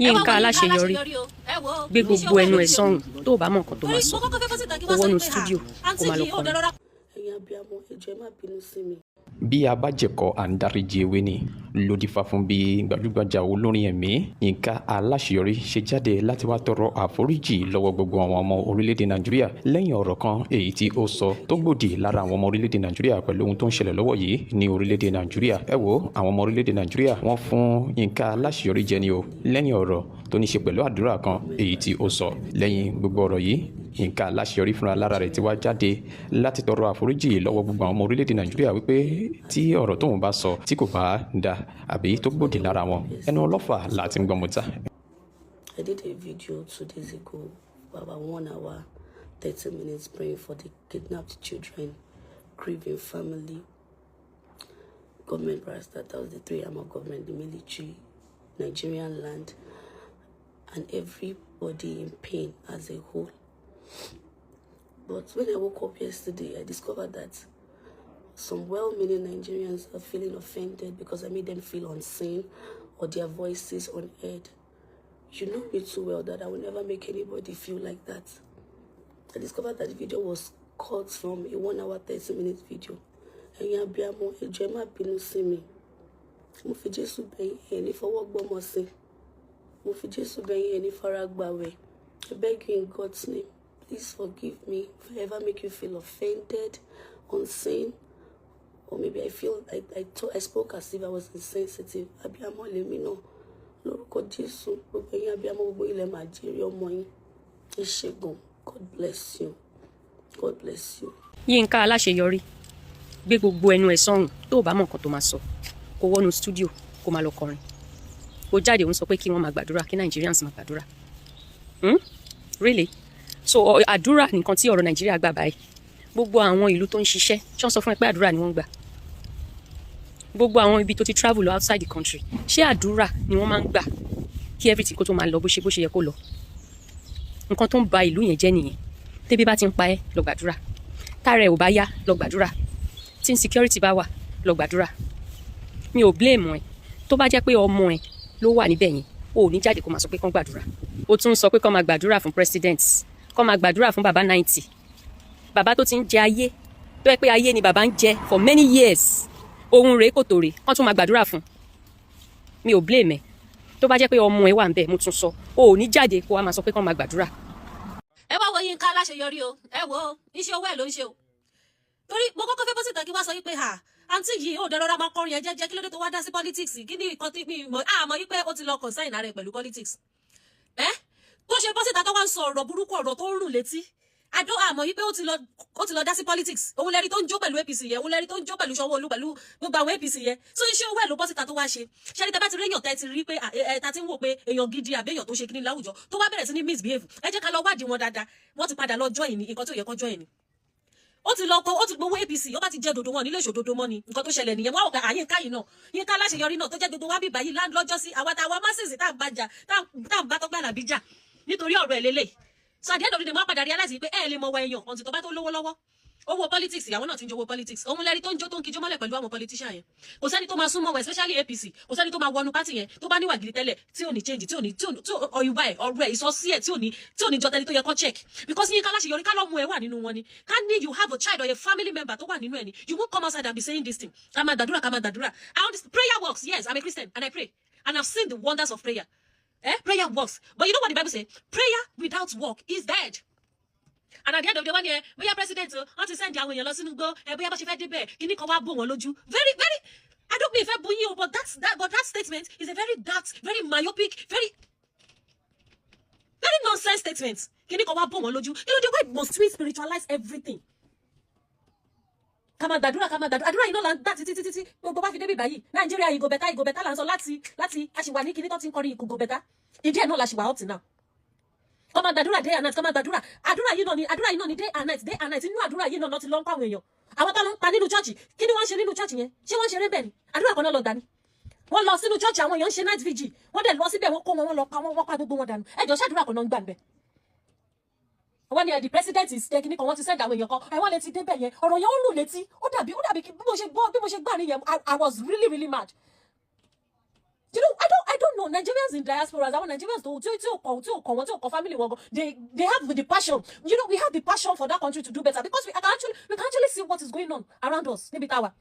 Yinka Alaseyori gbé gbogbo ẹnu ẹ̀ sọ́hùn tó bá mọ̀ nǹkan tó máa sọ kó wọnú stúdíò kó máa lọ kọrin. ẹ̀yin abiyamọ ẹ jọ̀ọ́ ẹ má bínú sí mi. bí a bá jẹ̀kọ́ à ń dáríji ewé ni ló dífá fún bí gbajúgbajà olórin ẹ̀mí Yinka Alaseyori ṣe jáde láti wá tọrọ àforíjì lọ́wọ́ gbogbo àwọn ọmọ orílẹ̀-èdè Nàìjíríà lẹ́yìn ọ̀rọ̀ kan èyí tí ó sọ tó gbòdì lára àwọn ọmọ orílẹ̀-èdè Nàìjíríà pẹ̀lú ohun tó ń ṣẹlẹ̀ lọ́wọ́ yìí ní orílẹ̀-èdè Nàìjíríà. Ẹ wo àwọn ọmọ orílẹ̀-èdè Nàìjíríà wọ́n fún Yinka Alaseyori jẹ ni o lẹ́yìn ọ̀rọ̀ tó ní ṣe pẹ̀lú àdúrà kan èyí tí ó sọ. Lẹ́yìn gbogbo ọ̀rọ̀ yìí Yinka Alaseyori fúnra lára rẹ̀ ti wá jáde láti tọrọ àforíjì lọ́wọ́ gbogbo àwọn ọmọ orílẹ̀-èdè Nàìjíríà wípé tí ọ̀rọ̀ tóun bá sọ tí kò bá da àbí tó gbòdì lára wọn ẹnu ọlọ́fà láti ń gbọmọta. I did a video 2 days ago about 1 hour 30 minutes praying for the kidnapped children, grieving family, government brass, that was the 3 arm of government, the military, Nigerian land, and everybody in pain as a whole. But when I woke up yesterday, I discovered that some well-meaning Nigerians are feeling offended because I made them feel unseen or their voices unheard. You know me too well that I will never make anybody feel like that. I discovered that the video was cut from a 1 hour 30 minutes video. Ẹ̀yin abiyamọ ẹ jọ̀ọ́ ẹ má bínú sí mi. Mo fi Jésù bẹ̀ yín ẹ ní fọwọ́ gbọ́mọ sí. Mo fi Jésù bẹ̀ yín ẹ ní fara gbààwẹ̀. I beg you in God's name, please forgive me if I ever make you feel offended, unseen, or maybe I feel I spoke as if I was insensitive. Abiyamọ lèmi náà. Lórúkọ Jésù, gbogbo ẹ̀yin abiyamọ gbogbo ilẹ̀ máa jèrè ọmọ yín. Ẹ ṣé gan. God bless you. God bless you. Yinka Alaseyori gbé gbogbo ẹnu ẹ̀ sọ́hùn tó bá mọ̀ nǹkan tó máa sọ kó wọnú stúdíò kó máa lọ kọrin. Ó jáde òun sọ pé kí wọ́n máa gbàdúrà kí Nigerians máa gbàdúrà. Really? So àdúrà nìkan tí ọ̀rọ̀ Nàìjíríà gbà báyìí. Gbogbo àwọn ìlú tó ń ṣiṣẹ́ ṣé wọ́n sọ fún ẹ pé àdúrà ni wọ́n gbà? Gbogbo àwọn ibi tó ti travel outside the country ṣé àdúrà ni wọ́n máa ń gbà kí everything kó tó máa lọ bó ṣe yẹ kó lọ? Nǹkan tó ń ba ìlú yẹn jẹ́ nìyẹn. Tébí bá ti ń pa ẹ́ lọ gbàdúrà, tára ẹ̀ ò bá yá lọ gbàdúrà, tí insecurity bá wà lọ gbàdúrà. Mi ò blame ẹ tó bá jẹ́ pé ọmọ ẹ ló wà níbẹ̀ yẹn o ò ní jáde kó máa sọ pé kán gbàdúrà. O tún sọ pé kán máa gbàdúrà fún president, kán máa gbàdúrà fún bàbá 90, bàbá tó ti ń jẹ ayé tó yẹ pé ayé ni bàbá ń jẹ for many years. Ohun rèé kò tó rèé kán tún máa gbàdúrà fún. Mi ò blame ẹ tó bá jẹ́ pé ọmọ ẹ wà níbẹ̀ mo tún sọ o ò ní jáde kó wá máa sọ pé kán máa gbàdúrà. Ẹ wá wo Yinka Alaseyori o, ẹ wo iṣẹ́ owó ẹ̀ ló ń ṣe o. Torí mo kọ́kọ́ fẹ́ bọ́ síta kí wá sọ yí pé àǹtí yìí ò dẹrọra máa kọrin ẹ jẹ́jẹ́ kí ló dé tó wá dá sí politics kí ni nǹkan tí mi mọ̀ àmọ́ yí pé ó ti lọ consign ara ẹ̀ pẹ̀lú politics. Tó ṣe bọ́ síta tó wá ń sọ ọ̀rọ̀ burúkú ọ̀rọ̀ tó ń rùn létí. Àdó àmọ́ yí pé ó ti lọ dá sí politics. Òun lẹ́rí tó ń jó pẹ̀lú APC yẹn, òun lẹ́rí tó ń jó pẹ̀lú Sanwó-Olú pẹ̀lú gbogbo àwọn APC yẹn. So iṣẹ́ owó ẹ̀ ló bọ́ síta tó wá ṣe. Ṣé ní tẹ́ bá ti rí èèyàn tẹ́ ti rí pé ta ti ń wò pé èèyàn gidi àbí èèyàn tó ṣe kíní láwùjọ tó wá bẹ̀rẹ̀ sí ní misbehave. Ẹ jẹ́ ká lọ wádìí wọn dáadáa. Wọ́n ti padà lọ join ní nǹkan tó yẹ kó join ní. Ó ti gbowó APC, ó bá ti jẹ́ dodo wọn nílé ìṣòdodo mọ́ ni nǹkan tó ṣẹlẹ̀ nìyẹn. Wọ́n wọ̀ pé Yinka yìí náà, Yinka Alaseyori náà tó jẹ́ gbogbo wa bíbá yìí lọ́jọ́ sí àwa táwa masses tá à ń bá tọ́gbà làbí jà nítorí ọ̀rọ̀ ẹ̀ lélẹ̀. So at the end of the day wọ́n padà realize pé ẹ lè mọ wa èèyàn ọ̀ntì tó bá tó lówó lọ́wọ́. Owó politics àwọn náà ti ń jowó politics. Òun lẹ́rí tó ń jó tó ń kijó mọ́lẹ̀ pẹ̀lú àwọn politician yẹn. Kò sẹ́ni tó máa súnmọ́ wọn especially APC. Kò sẹ́ni tó máa wọnú party yẹn tó bá níwà gidi tẹ́lẹ̀ tí ò ní change tí ọ̀yùbá ẹ̀ ọ̀rọ̀ ẹ̀ ìsọsí ẹ̀ tí ò ní jọ tẹ́ni tó yẹ kó check. Because Yinka Alaseyori ká lọ́mú ẹ wà nínú wọn ni. Ká ní you have a child or a family member tó wà nínú ẹ ni. You won't come outside and be saying this thing. Ká máa gbàdúrà. Prayer works. Yes, I'm a Christian and I pray. And I've seen the wonders of prayer. Prayer works. But you know what the Bible says? Prayer without work is dead. And at the end of the one year, bóyá president wọ́n ti send àwọn èèyàn lọ sínú gbó bóyá bá ṣe fẹ́ débẹ̀ kíní kan wá bò wọ́n lójú. Very I don't mean ìfẹ́ bú yín o but that statement is a very dark, very myopic, very nonsense statement. Kíní kan wá bò wọ́n lójú. You know the way must we spiritualize everything. Ká máa gbàdúrà àdúrà yìí náà là ń gbà títí gbogbo bá fi débi báyìí Nàìjíríà yìí go better là ń sọ láti àṣìwà ní kíní tó ti ń kọrin go better. Ìdí ẹ̀ náà la ṣìwà up till now. Come and gbàdúrà day and night, come and gbàdúrà. Àdúrà yìí náà ni day and night. Inú àdúrà yìí náà ti lọ ń pa àwọn èèyàn. Àwọn tó lọ ń pa nínú church. Kí ni wọ́n ṣe nínú church yẹn? Ṣé wọ́n ṣe eré bẹ́ẹ̀ ni? Àdúrà kan náà lọ gbà ni. Wọ́n lọ sínú church àwọn èèyàn ń ṣe night vigil. Wọ́n dẹ̀ lọ síbẹ̀ wọ́n kó wọn lọ pa wọ́n pa gbogbo wọn dànù. Ẹ jọ̀ọ́ ṣàdúrà kan náà ń gbà níbẹ̀. Wọ́n ní the president is taking ní kan wọ́n ti send àwọn èèyàn kan. Wọ́n lè ti débẹ̀ yẹn. Ọ̀rọ̀ yẹn ó lù létí. Ó dàbí bí mo ṣe gbà nìyẹn. I was really mad. You know, I don't know. Nigerians in diaspora, our Nigerians do family, they have the passion. You know, we have the passion for that country to do better because we can actually see what is going on around us. Maybe tower.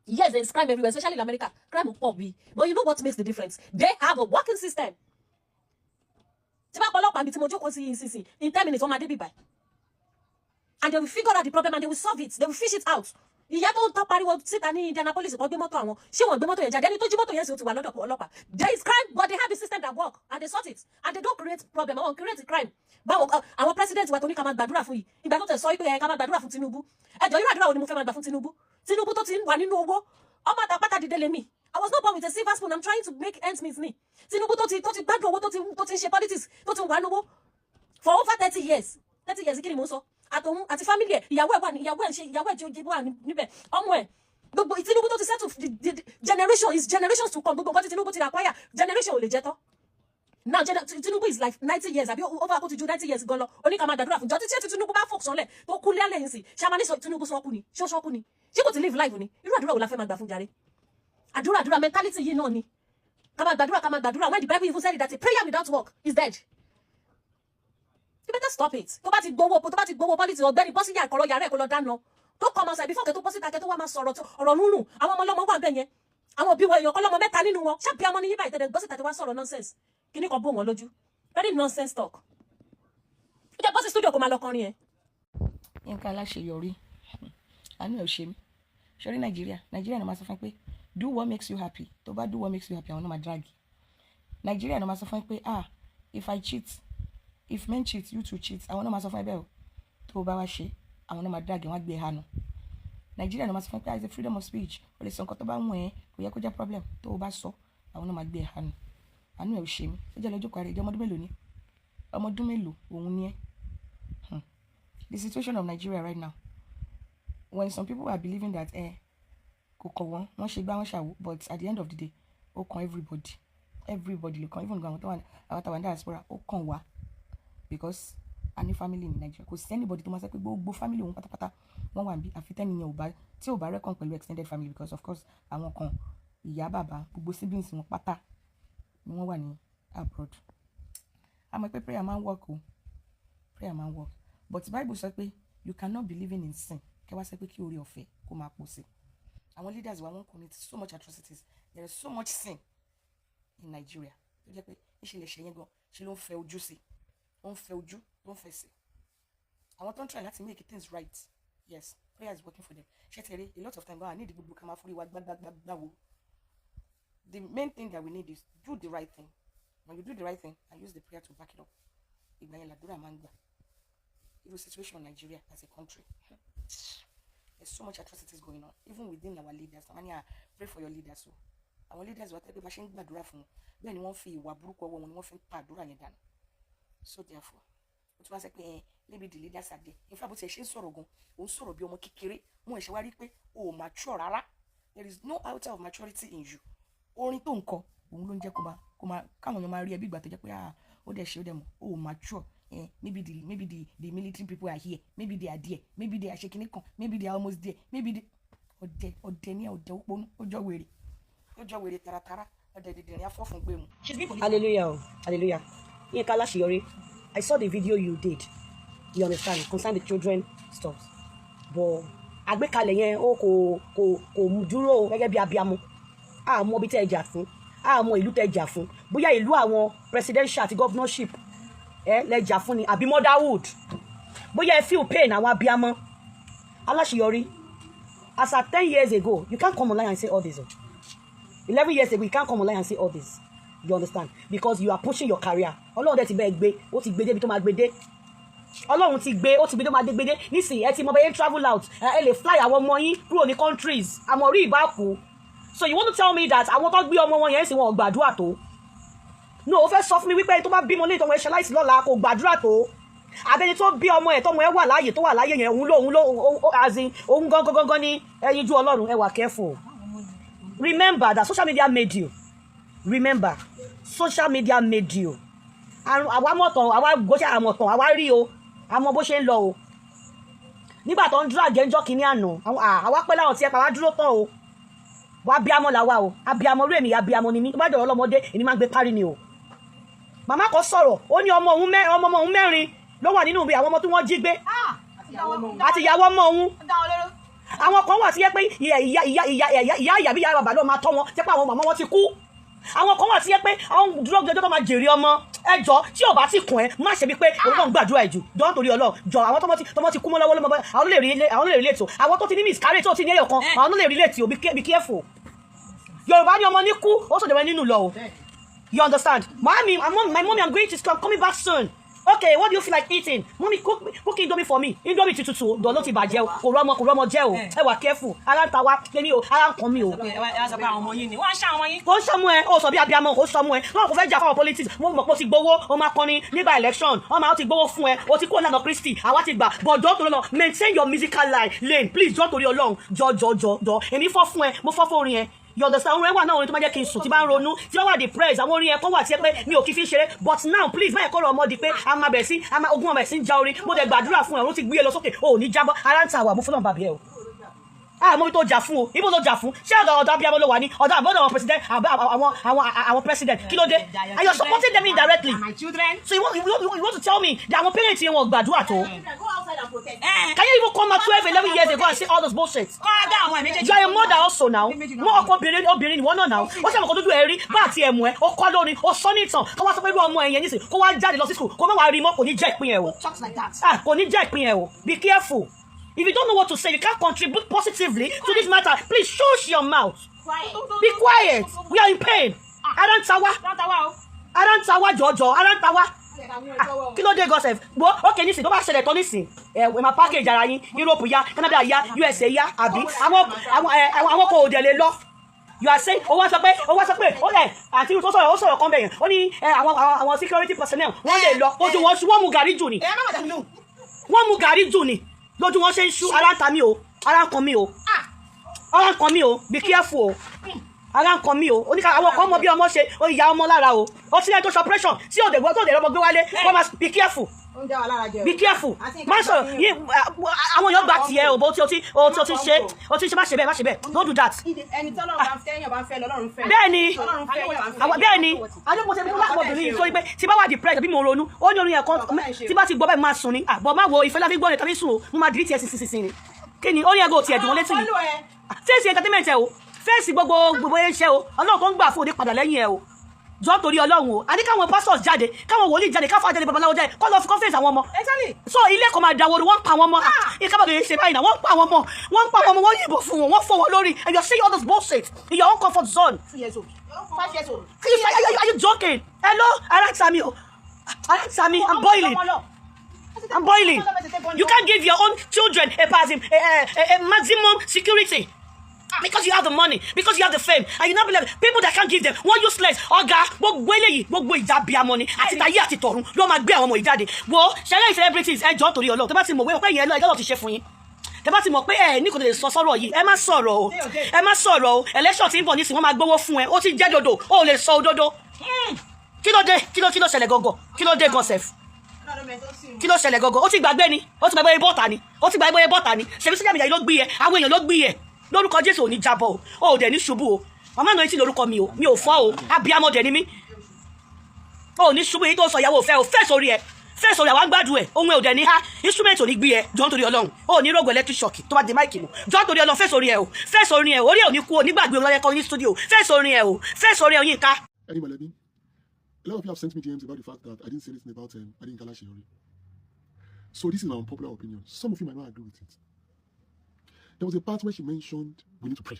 Yes, there is crime everywhere, especially in America. Crime will pop. But you know what makes the difference? They have a working system. In 10 minutes, and they will figure out the problem and they will solve it. They will fish it out. Ìyá tó ń tọ́ pariwo síta ní Indianapolis kan gbé mọ́tò àwọn ṣé wọ́n gbé mọ́tò yẹn jáde ẹni tó jí mọ́tò yẹn sì ti wà lọ́dọ̀ ọlọ́pàá. There is crime but they have the system that work and they sort it and they don't create problem or create crime. Báwo àwọn president wa tó ní ká máa gbàdúrà fún yìí ìgbà tó tẹ̀ sọ pé ká máa gbàdúrà fún Tinubu ẹjọ́ irú àdúrà wo ni mo fẹ́ máa gbà fún Tinubu Tinubu tó ti wà nínú owó ọmọ àtàpátá dìde lèmi. I was not born with a silver spoon. I'm trying to make ends meet ni. Tinubu tó ti gbádùn owó tó ti ṣe politics tó ti wà nínú for over 30 years. 30 years kí ni mo sọ àti family ẹ̀ ìyàwó ẹ̀ tí ó jẹ́ wà níbẹ̀ ọmọ ẹ̀ gbogbo Tinubu tó ti settle the generations to come gbogbo nǹkan tí Tinubu ti acquire generation ò lè jẹ́ tán. Now Tinubu is like 90 years àbí over kó ti ju 90 years gan lọ oníkà máa gbàdúrà fún jọ tí Tinubu bá fòk sọlẹ̀ tó kú lé lẹ́yìn sí ṣé a máa ní Tinubu sọ́kù ni ṣé ó sọ́kù ni ṣé kò ti live life ni irú àdúrà wo la fẹ́ máa gbà fún jàre àdúrà mentality yìí náà ni ká máa gbàdúrà when the Bible even said that a prayer without work is dead. You better stop it. Tó bá ti gbowó politics ọ̀gbẹ́ni bọ́ sí yà kọ̀rọ̀ yàrá ẹ̀ kó lọ dáná tó kọ́ ọmọ sẹ̀ before kẹ́ tó bọ́ síta kẹ́ tó wá máa sọ̀rọ̀ ọ̀rọ̀ nínú àwọn ọmọ ọlọ́mọ wà bẹ́ẹ̀ yẹn àwọn òbí wọn èèyàn kọ́lọ́mọ mẹ́ta nínú wọn ṣáàbí ọmọ ní yíbà ìtẹ̀dẹ̀ bọ́ síta kẹ́ wá sọ̀rọ̀ nonsense kíní kan bó wọn lójú very nonsense talk. Ó jẹ́ bọ́ sí studio kó máa lọ kọrin ẹ̀. Yinka Alaseyori àánú ẹ̀ ò ṣe mí ṣorí Nàìjíríà ni máa sọ fún pé do what makes you happy tó bá do what makes you happy àwọn náà máa drag Nàìjíríà ni máa sọ fún pé if I cheat if men cheat you too cheat àwọn náà máa sọ fún ẹbẹ o tó bá wá ṣe àwọn náà máa drag wọn gbé hànú Nàìjíríà náà máa sọ fún pé as a freedom of speech o lè sọ nǹkan tó bá wọ̀n ẹ́ kò yẹ kó jẹ́ problem tó o bá sọ àwọn náà máa gbé hànú àánú ẹ̀ ò ṣe mí ó jẹ́ lọ́jọ́ kan rẹ̀ ìjọ ọmọdún mélòó òun ni ẹ́. The situation of Nigeria right now when some people are believing that kò kọ̀ wọ́n ṣe gbá wọn ṣàwò but at the end of the day ó kàn everybody ló kàn even àwọn tàwọn ní diaspora ó kàn wá because a ní family in Nigeria kò sí anybody tó máa sọ pé gbogbo family òun pátápátá wọ́n wà níbí àfi tẹ́niyàn tí ò bá reckon pẹ̀lú extended family because of course àwọn kan ìyá bàbá gbogbo siblings wọn pátá ni wọ́n wà ní abroad. A mọ̀ pé prayer máa ń work but Bible sọ pé you cannot be living in sin kẹ́ wá sọ pé kí oore ọ̀fẹ́ kó máa pọ̀ sí. Àwọn leaders wa wọ́n commit so much atrocities there is so much sin in Nigeria tó jẹ́ pé ìṣẹ̀lẹ̀ ṣẹ̀yìn gan ṣe ló ń fẹ́ ojú sí ó ń fẹ́ ojú ló ń fẹ́ sí. Àwọn tó ń try láti make things right yes prayer is working for them ṣé tẹ̀lé a lot of time I need gbogbo ká máa forí wa gbágbágbáwo. The main thing that we need is do the right thing. When you do the right thing and use the prayer to back it up ìgbà yẹn làdúrà máa ń gbà. Even situation in Nigeria as a country there's so much atrocities going on even within our leaders. Pray for your leaders so our leaders wà tẹ́lẹ̀ bá ṣe ń gbàdúrà fún wọn bẹ́ẹ̀ ni wọ́n fi ìwà burúkú ọwọ́ wọn ni wọ́n fi ń pa àdúrà yẹn dànù. So therefore ó tún wá sẹ́ pé maybe the leaders are there in fact bó ti ẹ̀ ṣe ń sọ̀rọ̀ gan òun sọ̀rọ̀ bí ọmọ kékeré mú ẹ̀ṣẹ̀ wá rí pé o ò mature rárá there is no outer of maturity in you. Orin tó ń kọ òun ló ń jẹ́ kó máa káwọn èèyàn máa rí ẹbí ìgbà tó jẹ́ pé ó dẹ̀ ṣe ó dẹ̀ mọ̀ o ò mature. Maybe the military people are here. Maybe they are there. Maybe they are shaking it. Maybe they are almost there. Maybe they Hallelujah. Hallelujah. Yinka Alaseyori, I saw the video you did. You understand? Concern the children stuff. But àgbékalẹ̀ yẹn ó kò dúró gẹ́gẹ́ bí abiyamọ. A mọ̀ bí tẹ́ jà fún. A mọ̀ ìlú tẹ́ jà fún. Bóyá ìlú àwọn presidential àti governorship lẹ́jà fún ni àbí motherhood bóyá ẹ feel pain àwọn abiyamọ. Alaseyori, as at 10 years ago you can't come online and say all this. 11 years ago you can't come online and say all this. You understand? Because you are pushing your career. Ọlọ́run dẹ̀ ti bẹ́ẹ̀ gbé ó ti gbé débi tó máa gbé dé. Ọlọ́run ti gbé ó ti gbé tó máa gbé dé nísìnyí ẹ ti mọ bẹ́ẹ̀ travel out ẹ lè fly àwọn ọmọ yín kúrò ní countries àmọ́ rí ìbá kú. So you want to tell me that àwọn tó gbé ọmọ wọn yẹn sì wọn ò gbàdúrà tó? No, ó fẹ́ sọ fún mi wípé tó bá bímọ lé ìtọ́mọ ẹ̀ṣẹ̀ láìsí lọ́la kò gbàdúrà tó. Abẹ́ni tó bí ọmọ ẹ̀ tọ́mọ ẹ̀ wà láàyè tó wà láàyè yẹn òun ló azin òun gangan ní ẹyinjú Ọlọ́run ẹ wà careful. Remember that social media made you. Remember social media made you. Àwa mọ̀tàn àwa gòṣà àmọ̀tàn àwa rí o àmọ́ bó ṣe ń lọ o. Nígbà tó ń dúró àjẹjọ́ kìíní àná àwa pẹ́ láwọn tí ẹ pa wá dúró tán o. Wà abiyamọ la wa o. Abiyamọ ru èmi abiyamọ ni mi. Tó bá dọ̀rọ̀ ọlọ́mọdé, èmi máa ń gbé parí ni o. Màmá kan sọ̀rọ̀, ó ní ọmọ òun mẹ́rin ló wà nínú ibi àwọn ọmọ tí wọ́n jí gbé. Àti ìyàwó ọmọ òun. Àwọn kan wà tí yẹ pé ìyá bí ìyá bàbá ló máa tọ́ wọn, tí pé àwọn màmá wọn ti kú. Àwọn kan wà tí yẹ pé àwọn dúró gẹ́gẹ́ tó máa jèrè ọmọ. Ẹjọ́ tí ò bá ti kùn ẹ́ má ṣe bí pé òun náà ń gbàdúrà ẹ̀jù jọ nítorí Ọlọ́run jọ àwọn tọmọ ti kú mọ́ lọ́wọ́ lọ́mọ àwọn lè rí létò àwọn tó ti ní miscarriage tó ti ní ẹyọ kan àwọn lè rí létò be careful. Yorùbá ní ọmọ ní kú ó sọ̀dọ̀ ẹ nínú lọ o. You understand? My mommy, I'm going to school. I'm coming back soon. Okay, what do you feel like eating? Mommy, cook Indomie for me. Indomie tutu. Don't let it bad gel. Kò rọ́mọ jẹ́ o. Ẹ wà careful. Ara ń ta wá lẹ́ni o. Ara ń kan mi o. Ẹ sọ pé àwọn ọmọ yín ni. Wọ́n ń ṣá àwọn yín. Kò ń ṣọmú ẹ. Ó sọ bí abiyamọ kò ṣọmú ẹ. Wọ́n kò fẹ́ jà fáwọn politics. Wọ́n mọ̀ pé ó ti gbowó. Ó máa kọrin nígbà election. Wọ́n máa ti gbowó fún ẹ. Ó ti kó lànà Kristi. Àwa ti gbà. But jọ́ torí Ọlọ́run. Maintain your musical lane. Please jọ́ torí Ọlọ́run. Jọ. Èmi fọ́ fún ẹ. Mo fọ́ fún orin ẹ. You understand? Orin wà náà orin tó máa jẹ́ kí n sùn tí bá ń ronú tí wọ́n wà depressed àwọn orin ẹ̀kọ́ wà tí ẹ pé mi ò kí fi ṣeré but now please máa ẹ̀kọ́ rọ ọmọ di pé a máa bẹ̀ sí ogun ọmọ ẹ̀ sí ń já orin mo dẹ̀ gbàdúrà fún ẹ̀ ó ti gbé e lọ sókè o ò ní jábọ́ ara ń ta àwà mú fún náà bàbí ẹ o. Mo bí tó jà fún o ibo tó jà fún ṣé ọ̀dọ̀ abiyamọ ló wà ní ọ̀dọ̀ àbọ̀dọ̀ àwọn president àwọn president kí ló dé and you're supporting them indirectly so you want to tell me that àwọn parents yẹn wọn gbàdúrà tó. Can you even come out 12-11 years ago and say all those bullshit? You are a mother also now. Mo ọkọ obìnrin ni wọ́n náà now. Ó ṣàmùkọ́ dúdú ẹ̀rí bá àti ẹ̀mú ẹ̀ ó kọ́ lórin ó sọ ní ìtàn kó wá sọ pé irú ọmọ ẹ̀yẹn nísìn kó wá jáde lọ sí school kó má wá rí mọ́ kò ní jẹ́ ìpín ẹ̀ o. Kò ní jẹ́ ìpín ẹ̀ o. Be careful. If you don't know what to say, you can't contribute positively to this matter. Please shush your mouth. Be quiet. We are in pain. Arantawa jọjọ Arantawa. Kí ló dé gọ́sẹ̀f? Okay nísìn tó bá ṣẹlẹ̀ tán nísìn ẹ̀ máa package ara yín Europe ya Canada ya USA ya àbí àwọn kò dẹ̀ lè lọ. You are saying ó wá sọ pé ó lẹ̀ àti tó sọ̀rọ̀ kan bẹ̀yẹn ó ní àwọn security personnel wọ́n lè lọ ojú wọn ṣú wọ́n mu gàrí jù ni lójú wọn ṣe ń ṣú ara ń ta mí o ara ń kan mí o be careful o ara ń kan mí o oníkà àwọn kan mọ bí ọmọ ṣe ó ìyá ọmọ lára o ó ti lẹ́yìn tó ṣe operation tí òde gbọ́ tó dẹ̀ lọ́mọ gbé wálé wọ́n máa be careful má sọ̀rọ̀ àwọn èèyàn gba tiẹ̀ o bó tí o ti ṣe má ṣe bẹ́ẹ̀ don't do that. bẹ́ẹ̀ni adébọ̀tẹ́ bí lápọ̀bìnrin yìí sórí pé tí bá wà depressed bí mo ronú ó ní orin ẹ̀kan tí bá ti gbọ́ bẹ́ẹ̀ máa sùn ni àbọ̀ má wo ìfẹ́ láfi gbọ́ ni tàbí sùn o mo máa dìrí tiẹ̀ sísìn ni kí ni ó ní ẹgbẹ́ òtí ẹ̀dùn wọn létí mi fèsì entertainment ẹ o fèsì gbogbo iṣẹ́ o ọlọ́run tó ń gbà fún òde padà lẹ́yìn ẹ o jọ torí Ọlọ́run o a ní káwọn pastors jáde káwọn wòlíì jáde káfọ àjáde babaláwo jáde kọ́ lọ fi conference àwọn ọmọ so ilé kan máa dáwọ́ wọ́n pa àwọn ọmọ ìkábàbí ṣe báyìí náà wọ́n pa àwọn ọmọ wọ́n yìnbọn fún wọn wọ́n fọ́ wọn lórí and you are saying all this bullshit in your own comfort zone. 2 years old 5 years old. Are you joking? Hello Alaseyori o Alaseyori I'm boiling. You can't give your own children a maximum security. Because you have the money, because you have the fame, and you not believe people that can't give them one useless ọ̀gá gbogbo eléyìí gbogbo ìjàbíà money àti tayé àti tọ̀run ló máa gbé àwọn ọmọ ìjáde wo ṣẹlẹ̀ celebrities ẹ jọ̀ọ́ torí Ọlọ́run tẹ́ bá ti mọ̀ wé pé ìyẹn lọ ẹjọ́ ti ṣe fún yín tẹ́ bá ti mọ̀ pé ẹ ní kò lè sọ sọ̀rọ̀ yìí ẹ má sọ̀rọ̀ o election tí ń bọ̀ nísìnyí wọ́n máa gbowó fún ẹ ó ti jẹ́ dodo ó lè sọ òdodo kí ló dé kí ló ṣẹlẹ̀ gọ́gọ́ kí ló dé gọ́sẹ̀f kí ló ṣẹlẹ̀ gọ́gọ́ ó ti gbàgbé ni bọ́ọ̀tà ni ṣebí sójà mídíà ló gbé ẹ àwọn èèyàn ló gbé ẹ lórúkọ Jésù ò ní jábọ̀ o ò dẹ̀ ní ṣubú o màmá náà ti lórúkọ mi ò fọ́ o abiyamọ dẹ̀ ni mí o ní ṣubú yìí tó sọ ìyàwó fẹ́ o fẹ́ sórí àwọn gbádùn ẹ̀ ohun ẹ̀ ò dẹ̀ ní ha instrument ò ní gbé ẹ jọ́ nítorí Ọlọ́run o ní rògbò electric shock tó bá di máìkì mú jọ́ nítorí Ọlọ́run fẹ́ sórí ẹ̀ orí ẹ̀ ò ní kú o nígbàgbé ọlọ́yẹ kan ní studio fẹ́ sórí ẹ̀ Yinka. Any Malebi, a lot of you have sent me DMs about the fact that I didn't say anything about Yinka Alaseyori. So this is my unpopular opinion. Some of you might not agree with it. There was a part where she mentioned we need to pray.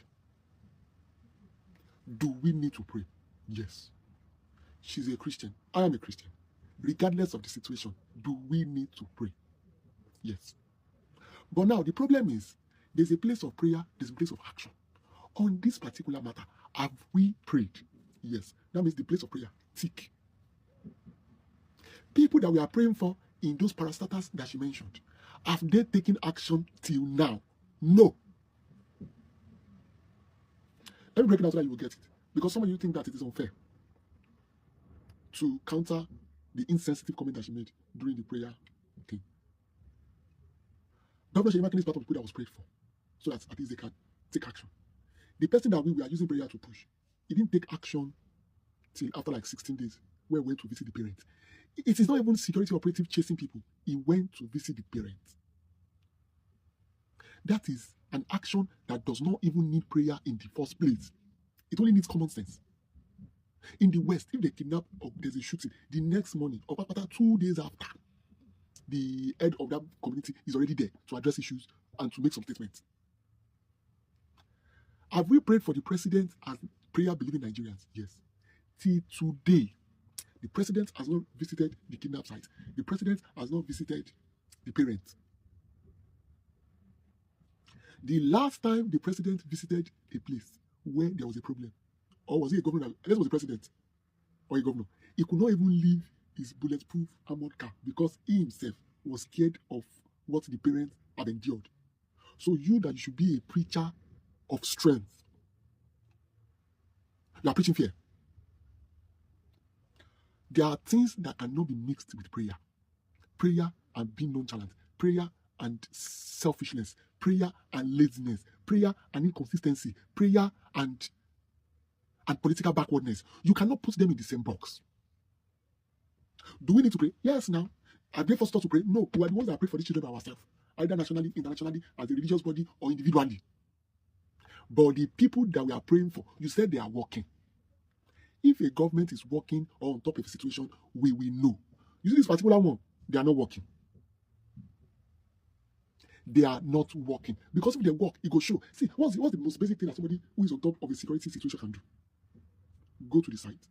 Do we need to pray? Yes. She's a Christian. I am a Christian. Regardless of the situation, do we need to pray? Yes. But now the problem is there's a place of prayer, there's a place of action. On this particular matter, have we prayed? Yes. That means the place of prayer, tick. People that we are praying for in those parastatals that she mentioned, have they taken action till now? No. Let me break it down so that you will get it. Because some of you think that it is unfair to counter the insensitive comment that she made during the prayer thing. Dr. Sheymakin is part of the people that was prayed for, so that at least they can take action. The person that we are using prayer to push, he didn't take action till after like 16 days, where he went to visit the parents. It is not even security operative chasing people. He went to visit the parents. That is an action that does not even need prayer in the first place. It only needs common sense. In the West, if they kidnap or there's a shooting, the next morning or after 2 days after, the head of that community is already there to address issues and to make some statements. Have we prayed for the president as prayer-believing Nigerians? Yes. Till today, the president has not visited the kidnap site. The president has not visited the parents. The last time the president visited a place where there was a problem, or was he a governor? This was the president or a governor. He could not even leave his bulletproof armored car because he himself was scared of what the parents have endured. So you should be a preacher of strength. You are preaching fear. There are things that cannot be mixed with prayer. Prayer and being nonchalant. Prayer and selfishness. Prayer and laziness. Prayer and inconsistency. Prayer and political backwardness. You cannot put them in the same box. Do we need to pray? Yes, now. Are they forced us to pray? No. We are the ones that pray for the children by ourselves. Either nationally, internationally, as a religious body, or individually. But the people that we are praying for, you said they are working. If a government is working or on top of a situation, we will know. You see this particular one, they are not working. They are not working. Because if they work, it will show. See, what's the most basic thing that somebody who is on top of a security situation can do? Go to the site.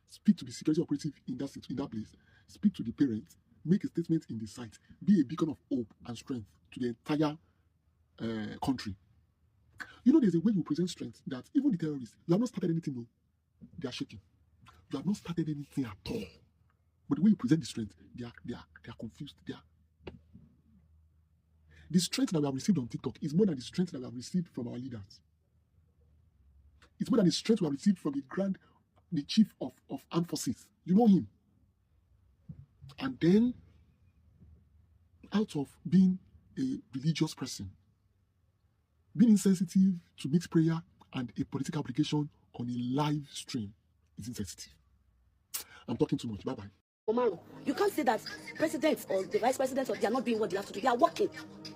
Speak to the security operative in that place. Speak to the parents. Make a statement in the site. Be a beacon of hope and strength to the entire country. You know, there's a way you present strength that even the terrorists, you have not started anything, no. They are shaking. You have not started anything at all. But the way you present the strength, they are confused. The strength that we have received on TikTok is more than the strength that we have received from our leaders. It's more than the strength we have received from the chief of armed forces. You know him. And then, out of being a religious person, being insensitive to mixed prayer and a political application on a live stream is insensitive. I'm talking too much. Bye-bye. You can't say that presidents or the vice presidents they are not doing what they have to do. They are working.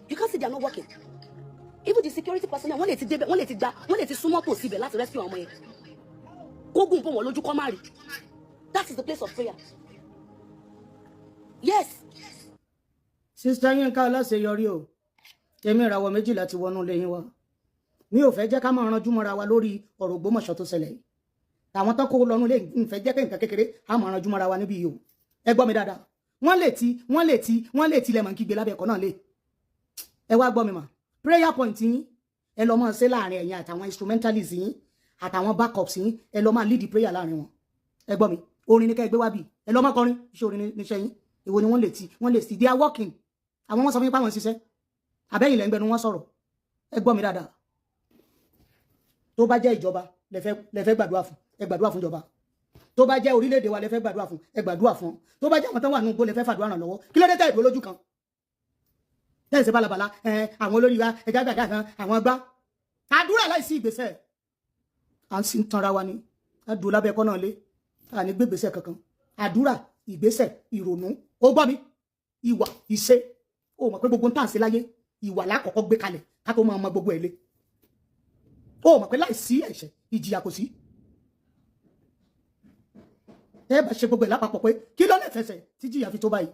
You can't say they are not working. Even the security personnel, when they sumo possible, let's rescue our money. That is the place of prayer. Yes. Sister Yinka Alaseyori o. Èmi ìràwọ̀ méjì láti wọnú ilé yín wá. Mi ò fẹ́ jẹ́ ká máa ranjú mọ́ra wa lórí ọ̀rọ̀ Ògbómọ̀ṣọ́ tó ṣẹlẹ̀ yìí. Àwọn tán kó lọ́nú ilé ń fẹ́ jẹ́ kí nǹkan kékeré á máa ranjú mọ́ra wa níbí yìí o. Ẹ gbọ́ mi dáadáa. Wọ́n lè ti lẹ́mọ̀ kígbe lábẹ́ ẹ̀kọ́ náà lé. Ẹ wá gbọ́ mi mà. Prayer point yín ẹ lọ máa ṣe láàrin ẹ̀yin àtàwọn instrumentalists yín àtàwọn backups yín ẹ lọ máa lead the prayer láàrin wọn. Ẹ gbọ́ mi. Orin ni ká ẹ gbé wá bí. Ẹ lọ máa kọrin iṣẹ́ orin níṣẹ́ yín. Èwo ni wọ́n lè ti. They are working. Àwọn wọ́n sọ fún yín pé àwọn ń ṣiṣẹ́. Àbẹ́yìn lẹ́ ń gbẹnu wọn sọ̀rọ̀. Ẹ gbọ́ mi dáadáa. Tó bá jẹ́ ìjọba lẹ fẹ́ gbàdúrà fún, ẹ gbàdúrà fún ìjọba. Tó bá jẹ́ orílẹ̀-èdè wa lẹ fẹ́ gbàdúrà fún, ẹ gbàdúrà fún. Tó bá jẹ́ àwọn tán wà nínú igbó lẹ fẹ́ fàdúrà ràn lọ́wọ́. Kí ló dé tẹ́ ìdúró lójú kan? Tẹ́ ṣe bálabàla, àwọn olórí wa, ẹja gbàgbà kan, àwọn gbá. Àdúrà láìsí ìgbésẹ̀. À ń sin tanra wa ni. A dùn lábẹ́ ẹ̀kọ́ náà lé. À ní gbé ìgbésẹ̀ kankan. Àdúrà, ìgbésẹ̀, ìrònú. Ó gbọ́ mi. Ìwà, ìṣe. Ó mọ̀ pé gbogbo ń tàn sí láyé. Ìwà lákọ̀ọ́kọ́ gbé kalẹ̀ ká tó máa mọ gbogbo ẹ̀ lé. Ó mọ̀ pé láìsí ẹ̀ṣẹ̀ ìjìyà kò sí. Ẹ bá ṣe gbogbo ẹ̀ lápapọ̀ pé kí ló lè fẹsẹ̀ tí jìyà fi tó báyìí.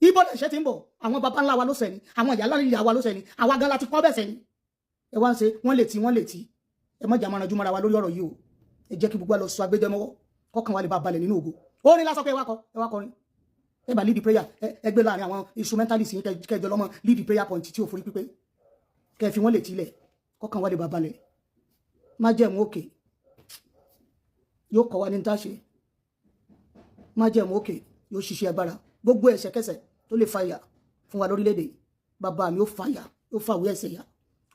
Ibo lẹ̀ṣẹ̀ ti ń bọ̀ àwọn baba ńlá wa ló ṣẹ̀ ni àwọn ìyá ńlá wa ló ṣẹ̀ ni àwa gan láti kọ́ bẹ̀ ṣẹ̀ ni. Ẹ wá ń ṣe wọ́n lè tí ẹ má jà máa ranjú mọ́ra wa lórí ọ̀rọ̀ yìí o. Ẹ jẹ́ kí gbogbo lọ sọ agbẹ́jọ́mọ́wọ́ kọ́kàn wa lè bá balẹ̀ nínú ògo. Orin lásán pé ẹ wá kọrin. Ẹ bá lead the prayer ẹ gbé láàrin àwọn instrumentalists yín kẹjọ lọ́mọ lead the prayer point tí ò forí pípé kẹ fi wọ́n lè tilẹ̀ kọ́kàn wá lè bá balẹ̀ má jẹ̀mú òkè yóò kọ́ wa ní tá ṣe má jẹ̀mú òkè yóò ṣiṣẹ́ agbára gbogbo ẹ̀ṣẹ̀kẹsẹ̀ tó lè fa ìyà fún wa lórílẹ̀‐èdè bàbá mi ó fa ìyà yóò fa ìwé ẹ̀ṣẹ̀ ìyà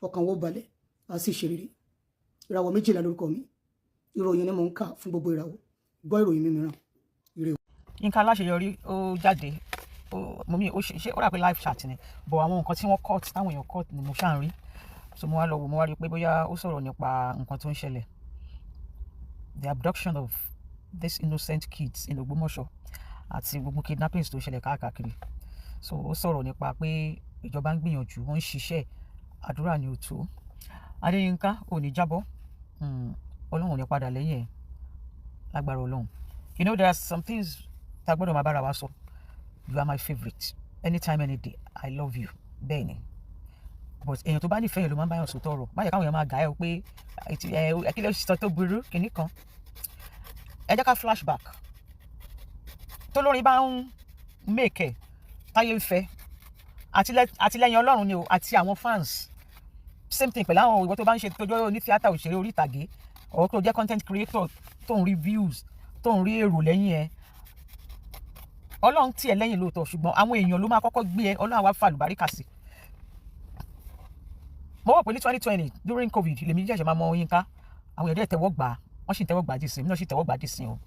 ọkàn wọ́n balẹ̀ á sì ṣe rere ìràwọ̀ méjìlá lórúkọ mi ìròyìn ni mò ń kà fún gbogbo ìràwọ̀ gbọ́ ìròyìn mi mìíràn ire o. Yinka Alaseyori ó jáde mo mi ó ṣe ó rà pé live chat ni but àwọn nǹkan tí wọ́n cut táwọn èèyàn cut ni mo ṣáà ń rí so mo wá lọ wò mo wá rí pé bóyá ó sọ̀rọ̀ nípa nǹkan tó ń ṣẹlẹ̀, the abduction of these innocent kids in Ògbómọ̀ṣọ́ àti gbogbo kidnappings tó ń ṣẹlẹ̀ káàkiri. So ó sọ̀rọ̀ nípa pé ìjọba ń gbìyànjú, wọ́n ń ṣiṣẹ́, àdúrà ni ò tó. Adéyínká ò ní jábọ́, Ọlọ́run ò ní padà lẹ́yìn ẹ̀ lágbára Ọlọ́run. You know, there are some things tá a gbọ́dọ̀ máa bára wa sọ. You are my favourite anytime any day, I love you, bẹ́ẹ̀ ni. But èèyàn tó bá nífẹ̀ẹ́ yẹn ló máa ń báyọ̀ sòtọ́ ọ̀rọ̀. Má jẹ́ káwọn èèyàn máa gà ẹ́ o pé kí ló sọ tó burú kìíní kan. Ẹ jẹ́ ká flashback. Tó lórin bá ń make ẹ̀ táyé ń fẹ́ àtìlẹ́yìn Ọlọ́run ni o àti àwọn fans. Same thing pẹ̀lú àwọn ìwọ tó bá ń ṣe tójọ́ ní tíátà òṣèré orí ìtàgé or tó jẹ́ content creator tó ń rí views tó ń rí èrò lẹ́yìn ẹ̀. Ọlọ́run tì ẹ́ lẹ́yìn lóòótọ́ ṣùgbọ́n àwọn èèyàn ló máa kọ́kọ́ gbé ẹ, Ọlọ́run àwa fa àlùbáríkà sí. Mo wọ̀ pé ní 2020 during COVID lèmi jẹ́jẹ́ máa mọ Yinka, àwọn èèyàn dẹ̀ tẹ́wọ́ gbà, wọ́n sì ń tẹ́wọ́ gbà dì sí, mi náà sì tẹ́wọ́ gbà dì sí o.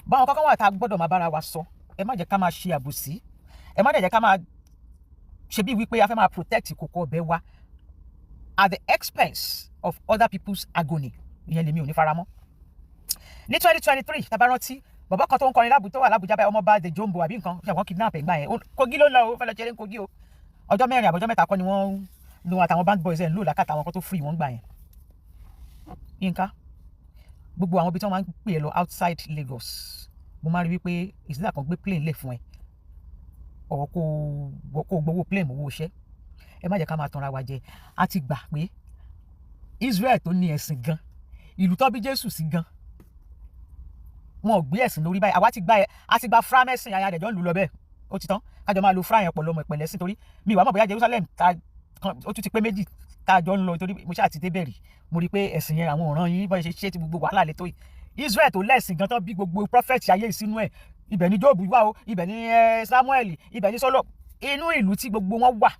Báwọn kankan wà tá a gbọ́dọ̀ máa bára wa sọ, ẹ má jẹ́ ká máa ṣe àbòsí, ẹ má jẹ́ ká máa ṣe bí wípé a fẹ́ máa protect ìkòkò ọbẹ̀ wa at the expense of other people's agony. Ìyẹn lèmi ò ní faramọ́. Ní 2023 tá bá rántí bàbá kan tó ń kọrin tó wà l'Abuja báyìí, ọmọọba de Jombo àbí nǹkan ṣe àwọn kidnap ẹ̀gbà yẹn, Kogi ló ń lọ, ó fẹ́ lọ ṣeré ní Kogi o. Ọjọ́ 4 àbọ̀jọ́ 3 kọ́ ni wọ́n lu àtàwọn band boys ẹ̀ ń lò lákàtà àwọn kan tó free wọ́n gbà yẹn. Yinka, gbogbo àwọn ibi tí wọ́n máa ń pè é lọ outside Lagos, mo máa rí wípé ìsìlẹ̀ kan gbé plane lè fún ẹ ọ̀ kó gbowó plane owó iṣẹ́. Ẹ má jẹ́ ká máa tanra wa jẹ. A ti gbà pé Israel tó ní ẹ̀sìn gan, ìlú tó bí Jésù sí gan, wọn ò gbé ẹ̀sìn lórí báyìí. Àwa ti gba fra mẹ́sìn, aya àdẹ̀jọ́ ń lù lọ bẹ́ẹ̀, ó ti tán. Kájọ máa lo fra yẹn pọ̀ lọ́mọ ìpẹ̀lẹ́ sí, torí mi ìwà mọ̀ bóyá Jerusalem ó tún ti pé méjì tá a jọ ń lọ, torí mo ṣáà ti dé bẹ̀rì, mo rí i pé ẹ̀sìn yẹn àwọn ọ̀ràn yín bọ́ ṣe ti gbogbo wàhálà lè tó yìí. Israel tó lẹ́sìn gan tán bí gbogbo prophet ayé ìsínú ẹ̀, ibẹ̀ ni Job wà o, ibẹ̀ ni Samuel, ibẹ̀ ni Solo, inú ìlú tí gbogbo wọn wà.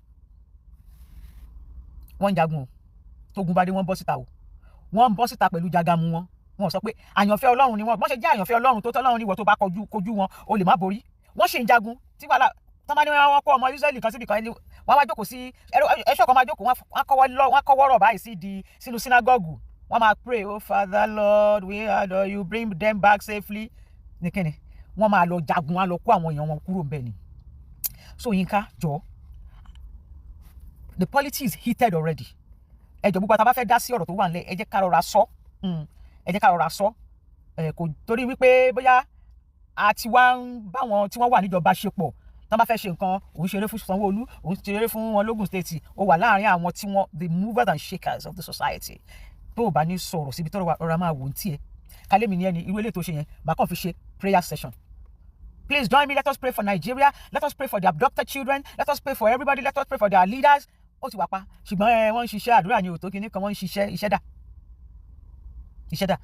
Wọ́n ń jagun o, tógun bá dé wọ́n bọ́ síta o, wọ́n bọ́ síta pẹ̀lú jagamu wọn. Wọ́n sọ pé àyànfẹ́ Ọlọ́run ni wọ́n, bọ́n ṣe jẹ́ àyànfẹ́ Ọlọ́run tó tọ́lọ́run níwọ̀ tó bá kojú wọn o lè má borí. Wọ́n ṣe ń jagun tí wàhálà tán bá ní wọ́n kó ọmọ Israẹli kan síbi kan ẹni wọ́n wá jókòó sí ẹ̀ṣọ́ kan máa jókòó wọ́n kọ́wọ́ rọ̀ báyìí sínú synagogue, wọ́n máa pray, oh Father Lord we adore you, bring them back safely. Ní kíni wọ́n máa lọ jagun, wọ́n lọ kó àwọn èèyàn wọn kúrò ńbẹ̀ ni. So Yinka jọ, the politics heated already. Ẹ jọ̀ọ́ gbogbo àtàbá fẹ́ dá sí ọ̀rọ̀ tó wà nílẹ̀, ẹ jẹ́ ká rọra sọ, ẹ jẹ́ ká rọra sọ, kò torí wípé bóyá àti wá ń bá wọn tí wọ́n wà níjọba ṣe pọ̀, tán bá fẹ́ ṣe nǹkan, òun ṣeré fún Sanwó-Olú, òun ṣeré fún wọn lógùn state, ó wà láàrin àwọn tí wọ́n the movers and shakers of the society. Tó o bá ní sọ̀rọ̀ síbi tọ́rọ̀ ọ̀rọ̀ máa wò ń tiẹ̀, kálẹ́mi ní ẹni irú eléyìí tó ṣe yẹn, bá kàn fi ṣe prayer session. Please join me, let us pray for Nigeria, let us pray for the abducted children, let us pray for everybody, let us pray for their leaders. Ó ti wà pa, ṣùgbọ́n wọ́n ń ṣiṣẹ́ àdúrà ní òtó kìíní kan, wọ́n ń ṣiṣẹ́ iṣẹ́ dà.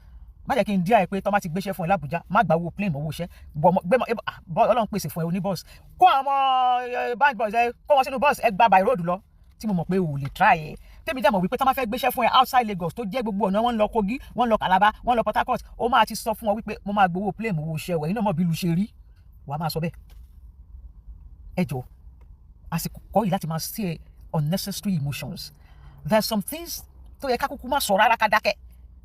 Má jẹ́ kí n dí àyè pé tọ́ má ti gbéṣẹ́ fún ẹ l'Abuja, má gbà owó plane owó iṣẹ́, Ọlọ́run pèsè fún ẹ oní bọ́ọ̀sì. Kó àwọn band boys kó wọn sínú bọ́ọ̀sì, ẹ gba by road lọ, tí mo mọ̀ pé o lè try ẹ. Tèmi dẹ̀ mọ̀ wípé tọ́ má fẹ́ gbéṣẹ́ fún ẹ outside Lagos tó jẹ́ gbogbo ọ̀nà, wọ́n ń lọ Kogi, wọ́n ń lọ Calabar, wọ́n ń lọ Port Harcourt, ó máa ti sọ fún wọn wípé mo máa gbowó plane owó iṣẹ́ wẹ̀, iná mọ̀ bí lu ṣe rí, wàá máa sọ bẹ́ẹ̀. Ẹ jọ̀ọ́, àsìkò kọ́ yìí láti máa see unnecessary emotions. There are some things tó yẹ ká kúkú má sọ rárá ká dákẹ́,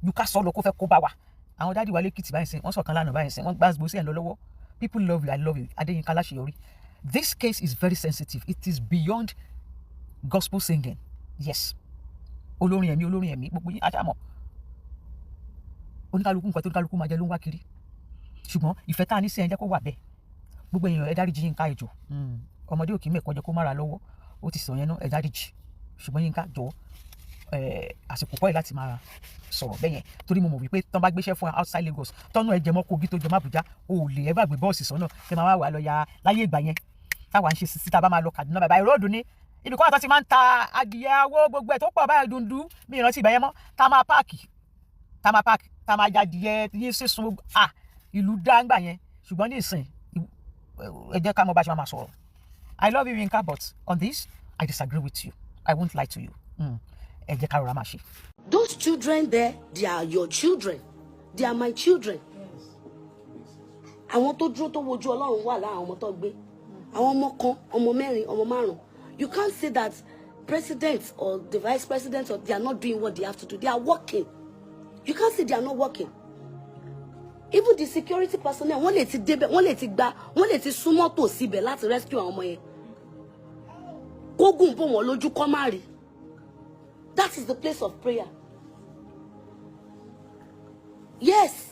ju ká sọ lọ kó fẹ́ kó bá wa. Àwọn dáàdi wa lẹ́kìtì báyìí sìn, wọ́n sọ̀kan lánàá báyìí sìn, wọ́n gbàgbó sí ẹ̀ lọ lọ́wọ́. People love you, I love you. Adéyínká Alaseyori. This case is very sensitive. It is beyond gospel singing. Yes. Olórin ẹ̀mí, gbogbo yín àdàmọ̀. Oníkálukú nǹkan tó oníkálukú máa jẹ ló ń wá kiri. Ṣùgbọ́n ìfẹ́ tá a ní sí ẹ jẹ́ kó wà bẹ́ẹ̀. Gbogbo èèyàn ẹ dáríjì Yínká ẹ jọ̀ọ́. Ọmọdé ò kì í mẹ́kọ̀ọ́ jẹ kó mára lọ́wọ́. Ó ti sọ yẹn náà, ẹ dáríjì. Ṣùgbọ́n Yínká jọ̀ọ́, àsìkò kọ́ ẹ̀ láti máa sọ̀rọ̀ bẹ́yẹn, torí mo mọ̀ wípé tán bá gbéṣẹ́ fún outside Lagos, tọ́nú ẹ jẹmọ́ Kogi tó jẹmọ́ Abuja, o lè ẹ bá gbé bọ́ọ̀sì sọ́nà tẹ máa wà lọ ya láyé ìgbà yẹn táwa ń ṣe sísí tá a bá máa lọ Kaduna bàbá ìròdù ní ibi kan àtọ́ ti máa ń ta adìyẹ awó gbogbo ẹ̀ tó pọ̀ báyìí dundun mi ìrántí ìbẹ̀yẹn mọ́, tá máa páàkì tá máa jadìyẹ yín sísun ìlú dáńgbà yẹn. Ṣùgbọ́n ní ìsìn ẹ jẹ́ ká mọ̀ bá ṣe máa sọ̀rọ̀. I love you Yinka, but on this I disagree with you. I won't lie to you. Ẹ jẹ́ ká rọra máa ṣe. Those children there, they are your children. They are my children. Àwọn tó dúró tó wojú Ọlọ́run wà lára àwọn ọmọ tó gbé. Àwọn ọmọ kan, ọmọ mẹ́rin, ọmọ márùn. You can't say that president or the vice president, or they are not doing what they have to do. They are working. You can't say they are not working. Even the security personnel, wọ́n lè ti débẹ̀, wọ́n lè ti gba, wọ́n lè ti súnmọ́ tò síbẹ̀ láti rescue àwọn ọmọ yẹn. Kógùn bò wọ́n lójú kọ́ má rí. That is the place of prayer. Yes.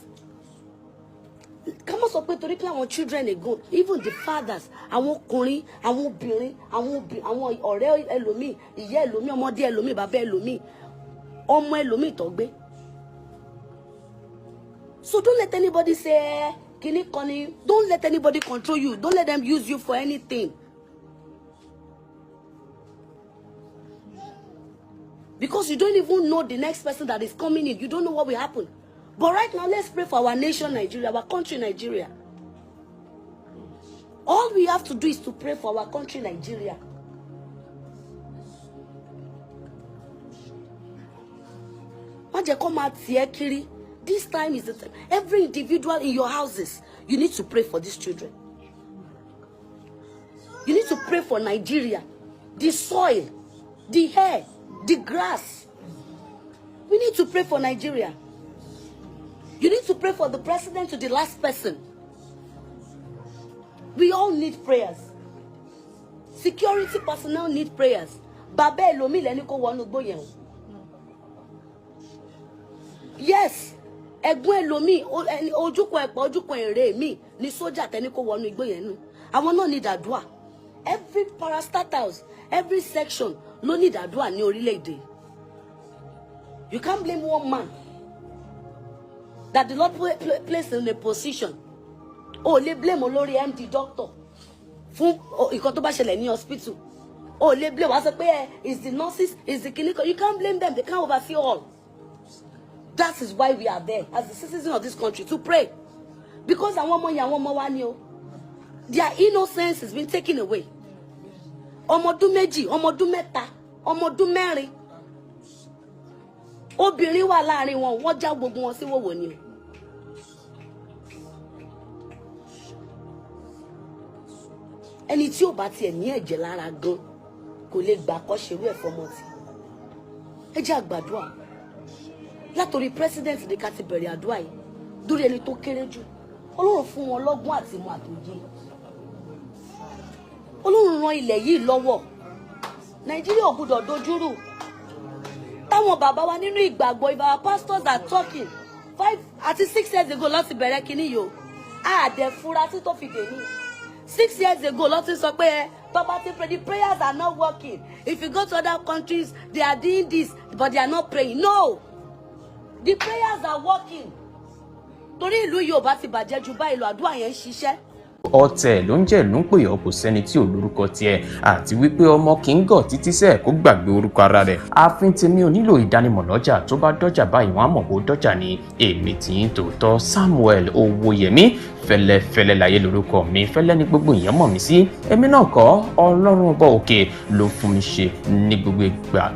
Ká má sọ pé torí pé àwọn children ago, even the fathers, àwọn ọkùnrin, àwọn obìnrin, àwọn ọ̀rẹ́ ẹlòmíì, ìyá ẹlòmíì, ọmọdé ẹlòmíì, bàbá ẹlòmíì, ọmọ ẹlòmíì tó gbé. So don't let anybody say, kini koni, don't let anybody control you. Don't let them use you for anything. Because you don't even know the next person that is coming in. You don't know what will happen. But right now, let's pray for our nation, Nigeria, our country, Nigeria. All we have to do is to pray for our country, Nigeria. This time is the time. Every individual in your houses, you need to pray for these children. You need to pray for Nigeria. The soil, the air, the grass. We need to pray for Nigeria. You need to pray for the president to the last person. We all need prayers. Security personnel need prayers. Bàbá ẹlòmíì lẹ́ni kó wọnú igbó yẹn. Yes. Ẹ̀gbọ́n ẹlòmíì ojúkọ ẹ̀pọ̀ ojúkọ èrè mi ni sójà tẹ́ni kó wọnú igbó yẹn nù. Àwọn náà need àdúrà. Every parastatals, every section ló need àdúrà ní orílẹ̀-èdè. You can't blame one man that the Lord placed in a position. Oh, lè blame olórí MD doctor fún ìkan tó bá ṣẹlẹ̀ ní hospital. Oh, lè blame wá sọ pé it's the nurses, it's the clinical. You can't blame them. They can't oversee all. That is why we are there as the citizens of this country to pray. Because àwọn ọmọ yẹn àwọn ọmọ wa ni o. Their innocence has been taken away. Ọmọ ọdún méjì, ọmọ ọdún mẹ́ta, ọmọ ọdún mẹ́rin. Obìnrin wà láàrin wọn, wọ́n já gbogbo wọn sí wòwò ni o. Ẹni tí ò bá tiẹ̀ ní ẹ̀jẹ̀ lára gan kò lè gbà kọ́ ṣerú ẹ̀ fọmọ tí. Ẹ jẹ́ àgbàdua. Látòrí president ní ká ti bẹ̀rẹ̀ àdúrà yìí dórí ẹni tó kéré jù. Ọlọ́run fún wọn lọ́gbọ́n àti ìmọ̀ àtòyé. Ọlọ́run ràn ilẹ̀ yìí lọ́wọ́. Nàìjíríà ò gbọdọ̀ dojúrú. Táwọn bàbá wa nínú ìgbàgbọ́, if our pastors are talking 5 àti 6 years ago ló ti bẹ̀rẹ̀ kíní yìí o. Àdẹ̀ fura tí tó fi dè ní. 6 years ago ló ti sọ pé the prayers are not working. If you go to other countries, they are doing this, but they are not praying. No. The prayers are working. Torí ìlú Yorùbá ti bàjẹ́ jù báyìí lọ, àdúrà yẹn ń ṣiṣẹ́. Ọ̀tẹ̀ ló ń jẹ́ ìlú ń pè ọ́ kò sẹ́ni tí ò lórúkọ tiẹ̀ àti wípé ọmọ kì í gọ̀ títí sẹ́ẹ̀ kó gbàgbé orúkọ ara rẹ̀. Ààfin tèmi ò nílò ìdánimọ̀ lọ́jà, tó bá dọ́jà báyìí wọ́n á mọ̀ pé ó dọ́jà ni. Èmi tí ń tòótọ́ Samuel Owóyẹmí, fẹ́lẹ́fẹ́lẹ́ láyé lórúkọ mi, fẹ́lẹ́ ní gbogbo èèyàn mọ̀ mí sí. Èmi náà kọ́, Ọlọ́run ọba òkè ló fún mi ṣe ní gbogbo ìgbà.